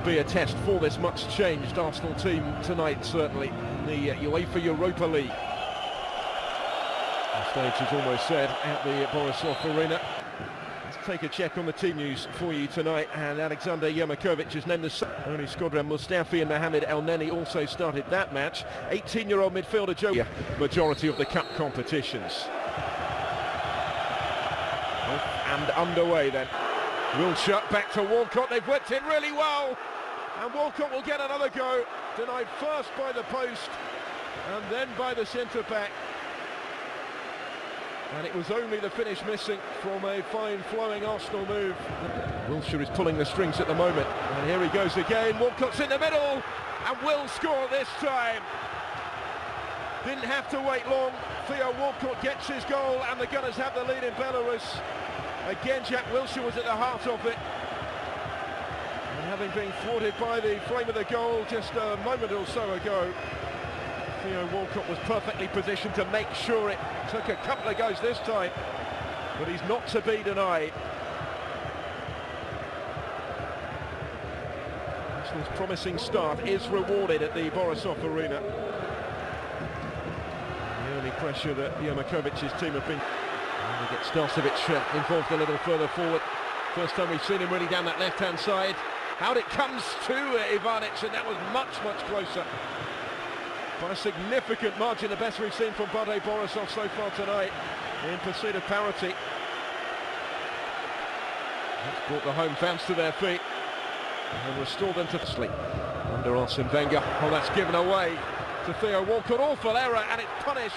will be a test for this much changed Arsenal team tonight, certainly, in the UEFA Europa League. The stage is almost set at the Borisov Arena. Let's take a check on the team news for you tonight, and Alexander Yermakovic is named the only Skodran Mustafi and Mohamed El Neni also started that match. 18-year-old midfielder Joe, majority of the cup competitions. Off and underway then. Wilshere back to Walcott, they've worked it really well, and Walcott will get another go, denied first by the post and then by the centre-back. And it was only the finish missing from a fine flowing Arsenal move. Wilshere is pulling the strings at the moment, and here he goes again. Walcott's in the middle and will score this time. Didn't have to wait long. Theo Walcott gets his goal and the Gunners have the lead in Belarus. Again, Jack Wilshere was at the heart of it, and having been thwarted by the flame of the goal just a moment or so ago, Theo Walcott was perfectly positioned to make sure it took a couple of goes this time, but he's not to be denied. Arsenal's promising start is rewarded at the Borisov Arena. The only pressure that Yermakovic's team have been... And we get Starcevic involved a little further forward. First time we've seen him really down that left-hand side. Out it comes to Ivanic, and that was much, much closer. By a significant margin, the best we've seen from Bate Borisov so far tonight in pursuit of parity. That's brought the home fans to their feet and restored them to sleep under Arsene Wenger. Oh, that's given away to Theo Walcott. Awful error, and it's punished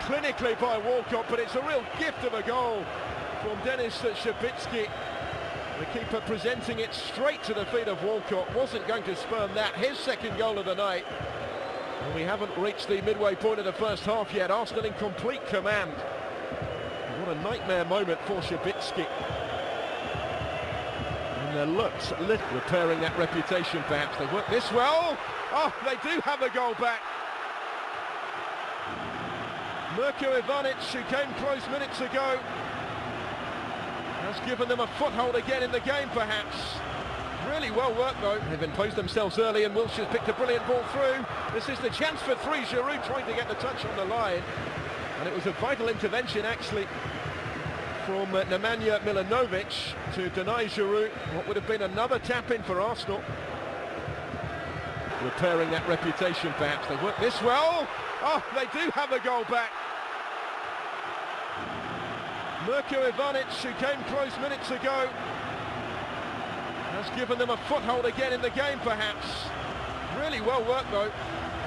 clinically by Walcott, but it's a real gift of a goal from Denis Shabitsky. The keeper presenting it straight to the feet of Walcott. Wasn't going to spurn that. His second goal of the night. And we haven't reached the midway point of the first half yet. Arsenal in complete command. What a nightmare moment for Shabitsky. And their looks repairing that reputation perhaps. They work this well. Oh, they do have a goal back. Mirko Ivanic, who came close minutes ago, has given them a foothold again in the game perhaps. Really well worked though. They've imposed themselves early, and Wilshere's picked a brilliant ball through. This is the chance for three. Giroud trying to get the touch on the line, and it was a vital intervention actually from Nemanja Milanovic to deny Giroud what would have been another tap-in for Arsenal. Repairing that reputation perhaps. They work this well. Oh, they do have a goal back. Mirko Ivanic, who came close minutes ago, has given them a foothold again in the game perhaps. Really well worked though,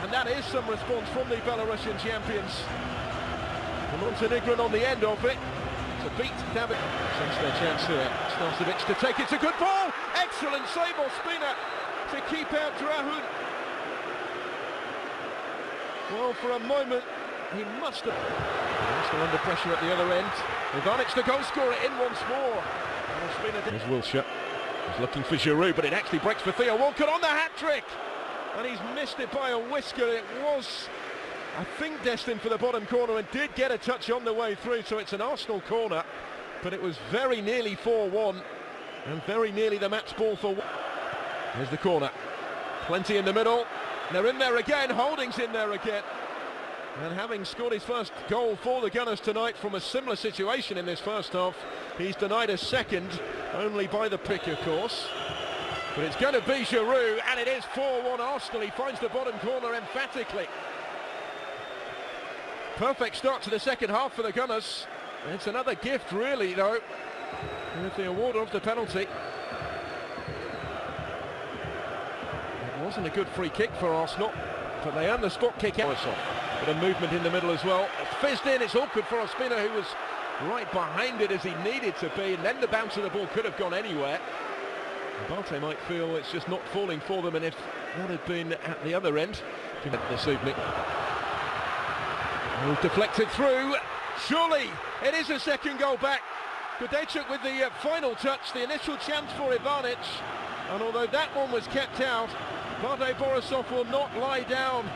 and that is some response from the Belarusian champions. The Montenegrin on the end of it to beat David. Sense their chance here. Starcevic to take it. It's a good ball. Excellent save Ospina to keep out Drahun. Well, for a moment he must have... Still under pressure at the other end. Ivanic, the goal scorer, in once more. There's Wilshere. He's looking for Giroud, but it actually breaks for Theo Walcott on the hat-trick. And he's missed it by a whisker. It was, I think, destined for the bottom corner and did get a touch on the way through, so it's an Arsenal corner. But it was very nearly 4-1 and very nearly the match ball for... Here's the corner. Plenty in the middle. They're in there again. Holding's in there again. And having scored his first goal for the Gunners tonight from a similar situation in this first half, he's denied a second, only by the pick, of course. But it's going to be Giroud, and it is 4-1 Arsenal. He finds the bottom corner emphatically. Perfect start to the second half for the Gunners. It's another gift, really, though, with the award of the penalty. It wasn't a good free kick for Arsenal, but they earned the spot kick out. But a movement in the middle as well. It's fizzed in, it's awkward for Ospina, who was right behind it as he needed to be, and then the bounce of the ball could have gone anywhere. Bate might feel it's just not falling for them, and if that had been at the other end this evening. Oh, deflected through. Surely it is a second goal back. Gudejchuk with the final touch, the initial chance for Ivanic, and although that one was kept out, Bate Borisov will not lie down.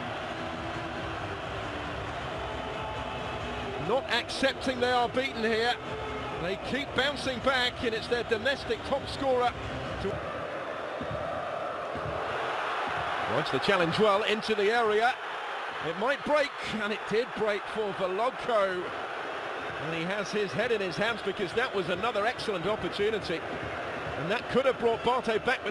Not accepting they are beaten here. They keep bouncing back, and it's their domestic top scorer. Points the challenge well into the area. It might break, and it did break for Volodko. And he has his head in his hands because that was another excellent opportunity. And that could have brought Bate back with